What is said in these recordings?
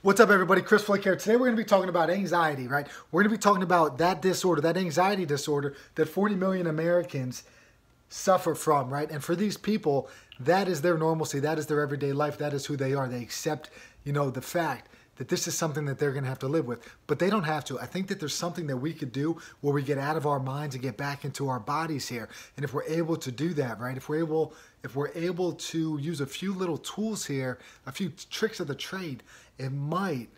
What's up, everybody? Chris Flick here. Today we're going to be talking about anxiety, right? We're going to be talking about that disorder, that anxiety disorder that 40 million Americans suffer from, right? And for these people, that is their normalcy. That is their everyday life. That is who they are. They accept, the fact that this is something that they're going to have to live with. But they don't have to. I think that there's something that we could do where we get out of our minds and get back into our bodies here. And if we're able to do that, right? If we're able to use a few little tools here, a few tricks of the trade, it might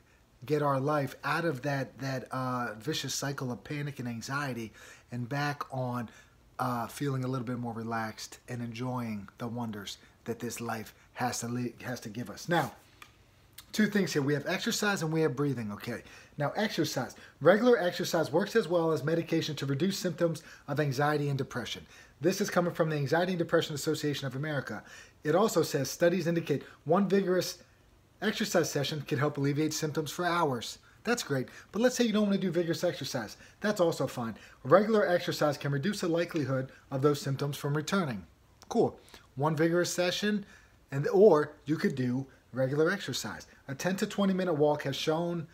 get our life out of that vicious cycle of panic and anxiety and back on feeling a little bit more relaxed and enjoying the wonders that this life has to give us. Now, two things here. We have exercise and we have breathing, okay? Now, exercise. Regular exercise works as well as medication to reduce symptoms of anxiety and depression. This is coming from the Anxiety and Depression Association of America. It also says studies indicate one vigorous exercise session can help alleviate symptoms for hours. That's great. But let's say you don't want to do vigorous exercise. That's also fine. Regular exercise can reduce the likelihood of those symptoms from returning. Cool. One vigorous session, or you could do regular exercise. A 10 to 20 minute walk has shown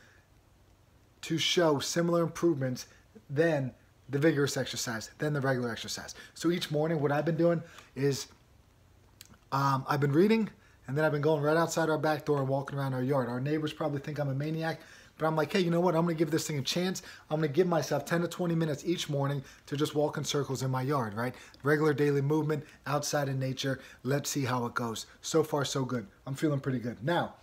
to show similar improvements than the vigorous exercise, than the regular exercise. So each morning what I've been doing is I've been reading, and then I've been going right outside our back door and walking around our yard. Our neighbors probably think I'm a maniac, but I'm like, hey, you know what? I'm going to give this thing a chance. I'm going to give myself 10 to 20 minutes each morning to just walk in circles in my yard, right? Regular daily movement outside in nature. Let's see how it goes. So far, so good. I'm feeling pretty good. Now,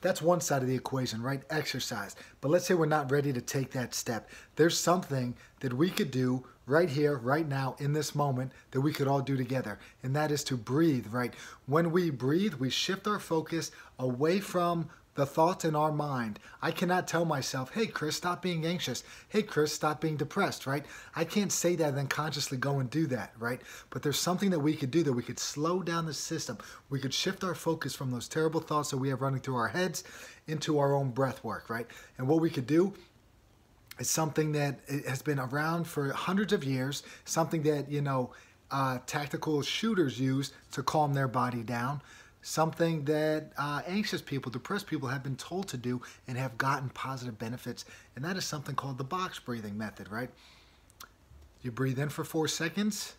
that's one side of the equation, right? Exercise. But let's say we're not ready to take that step. There's something that we could do right here, right now, in this moment, that we could all do together. And that is to breathe, right? When we breathe, we shift our focus away from the thoughts in our mind. I cannot tell myself, hey, Chris, stop being anxious. Hey, Chris, stop being depressed, right? I can't say that and then consciously go and do that, right? But there's something that we could do, that we could slow down the system. We could shift our focus from those terrible thoughts that we have running through our heads into our own breath work, right? And what we could do is something that has been around for hundreds of years, something that, tactical shooters use to calm their body down, something that anxious people, depressed people have been told to do and have gotten positive benefits. And that is something called the box breathing method, right? You breathe in for 4 seconds.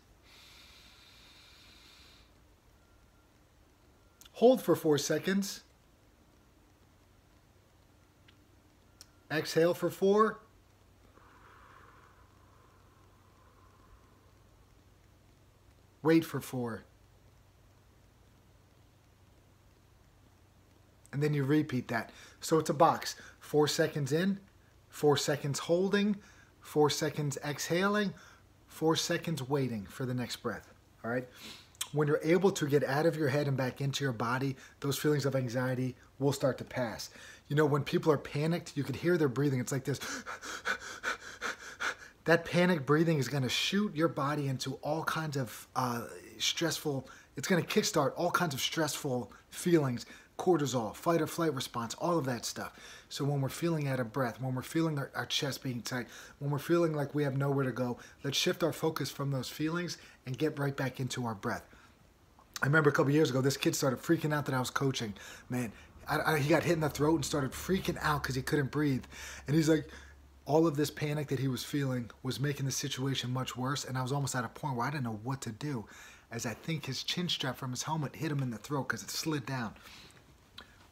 Hold for 4 seconds. Exhale for 4. Wait for 4. And then you repeat that. So it's a box. 4 seconds in, 4 seconds holding, 4 seconds exhaling, 4 seconds waiting for the next breath. All right? When you're able to get out of your head and back into your body, those feelings of anxiety will start to pass. When people are panicked, you could hear their breathing. It's like this. That panic breathing is going to shoot your body into all kinds of stressful, it's going to kickstart all kinds of stressful feelings. Cortisol, fight or flight response, all of that stuff. So when we're feeling out of breath, when we're feeling our chest being tight, when we're feeling like we have nowhere to go, let's shift our focus from those feelings and get right back into our breath. I remember a couple years ago, this kid started freaking out that I was coaching. Man, he got hit in the throat and started freaking out because he couldn't breathe. And he's like, all of this panic that he was feeling was making the situation much worse. And I was almost at a point where I didn't know what to do, as I think his chin strap from his helmet hit him in the throat because it slid down.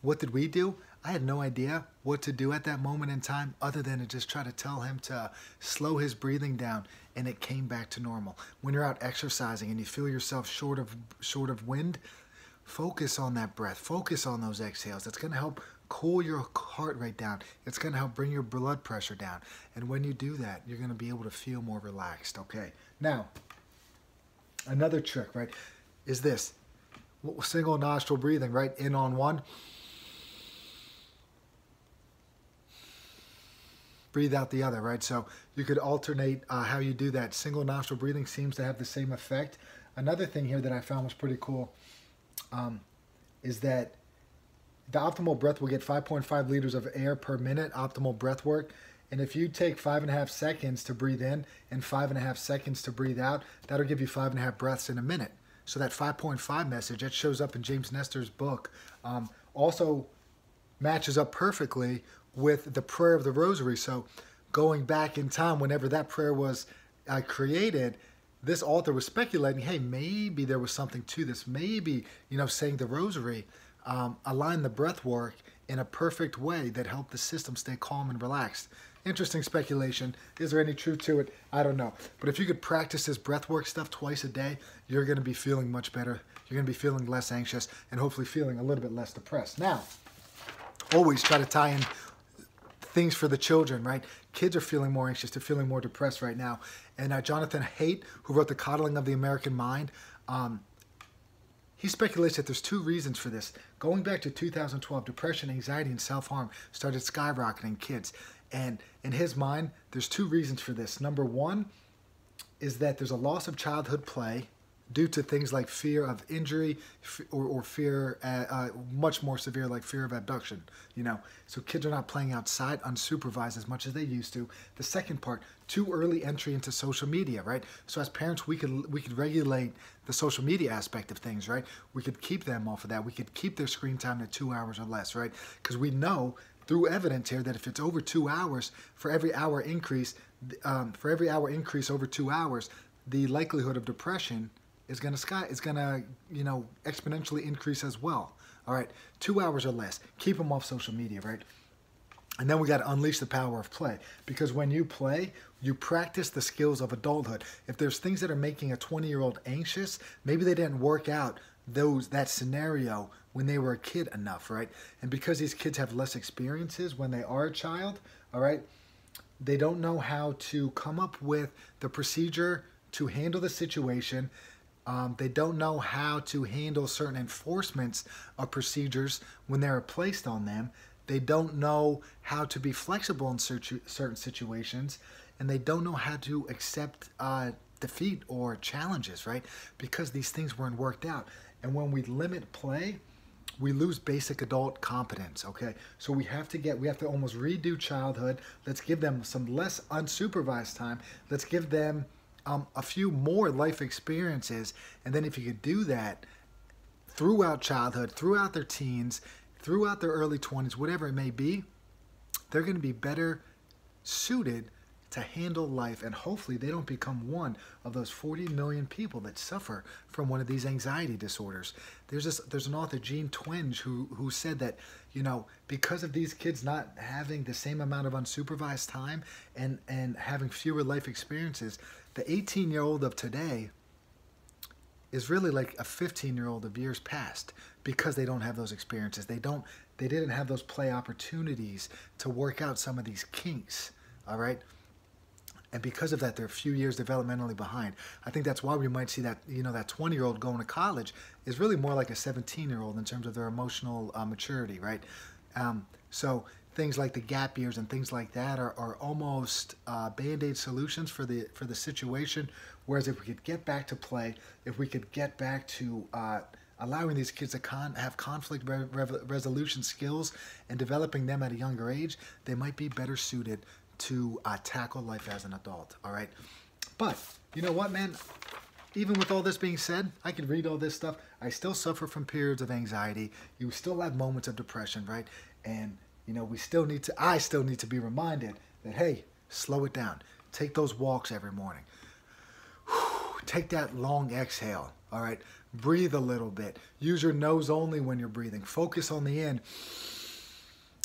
What did we do? I had no idea what to do at that moment in time other than to just try to tell him to slow his breathing down, and it came back to normal. When you're out exercising and you feel yourself short of wind, focus on that breath. Focus on those exhales. It's going to help cool your heart rate down. It's going to help bring your blood pressure down. And when you do that, you're going to be able to feel more relaxed, okay? Now, another trick, right, is this. Single nostril breathing, right? In on one. Breathe out the other, right? So you could alternate how you do that. Single nostril breathing seems to have the same effect. Another thing here that I found was pretty cool is that the optimal breath will get 5.5 liters of air per minute, optimal breath work. And if you take 5.5 seconds to breathe in and 5.5 seconds to breathe out, that'll give you 5.5 breaths in a minute. So that 5.5 message, that shows up in James Nestor's book. Also matches up perfectly with the prayer of the rosary. So going back in time, whenever that prayer was created, this author was speculating, hey, maybe there was something to this. Maybe, saying the rosary aligned the breath work in a perfect way that helped the system stay calm and relaxed. Interesting speculation. Is there any truth to it? I don't know. But if you could practice this breathwork stuff twice a day, you're going to be feeling much better. You're going to be feeling less anxious and hopefully feeling a little bit less depressed. Now, always try to tie in things for the children, right? Kids are feeling more anxious. They're feeling more depressed right now. And Jonathan Haidt, who wrote The Coddling of the American Mind, he speculates that there's two reasons for this. Going back to 2012, depression, anxiety, and self-harm started skyrocketing in kids. And in his mind, there's two reasons for this. Number one is that there's a loss of childhood play due to things like fear of injury or fear, much more severe, like fear of abduction, So kids are not playing outside unsupervised as much as they used to. The second part, too early entry into social media, right? So as parents, we could regulate the social media aspect of things, right? We could keep them off of that. We could keep their screen time to 2 hours or less, right? Because we know through evidence here that if it's over 2 hours, for every hour increase over 2 hours, the likelihood of depression is going to exponentially increase as well. All right, 2 hours or less. Keep them off social media, right? And then we got to unleash the power of play, because when you play, you practice the skills of adulthood. If there's things that are making a 20-year-old anxious, maybe they didn't work out that scenario when they were a kid enough, right? And because these kids have less experiences when they are a child, all right, they don't know how to come up with the procedure to handle the situation. They don't know how to handle certain enforcements of procedures when they're placed on them. They don't know how to be flexible in certain situations, and they don't know how to accept defeat or challenges, right? Because these things weren't worked out. And when we limit play, we lose basic adult competence, okay? So we have to almost redo childhood. Let's give them some less unsupervised time. Let's give them a few more life experiences. And then if you could do that throughout childhood, throughout their teens, throughout their early 20s, whatever it may be, they're going to be better suited to handle life, and hopefully they don't become one of those 40 million people that suffer from one of these anxiety disorders. There's an author, Gene Twenge, who said that, because of these kids not having the same amount of unsupervised time and having fewer life experiences, the 18-year-old of today is really like a 15-year-old of years past, because they don't have those experiences. They didn't have those play opportunities to work out some of these kinks, all right? And because of that, they're a few years developmentally behind. I think that's why we might see that, that 20-year-old going to college is really more like a 17-year-old in terms of their emotional maturity, right? So things like the gap years and things like that are almost Band-Aid solutions for the situation. Whereas if we could get back to play, if we could get back to allowing these kids to have conflict resolution skills and developing them at a younger age, they might be better suited to tackle life as an adult, all right? But you know what, man? Even with all this being said, I can read all this stuff. I still suffer from periods of anxiety. You still have moments of depression, right? And, I still need to be reminded that, hey, slow it down. Take those walks every morning. Take that long exhale, all right? Breathe a little bit. Use your nose only when you're breathing. Focus on the in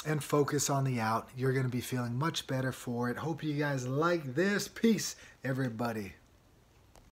and focus on the out. You're going to be feeling much better for it. Hope you guys like this. Peace, everybody.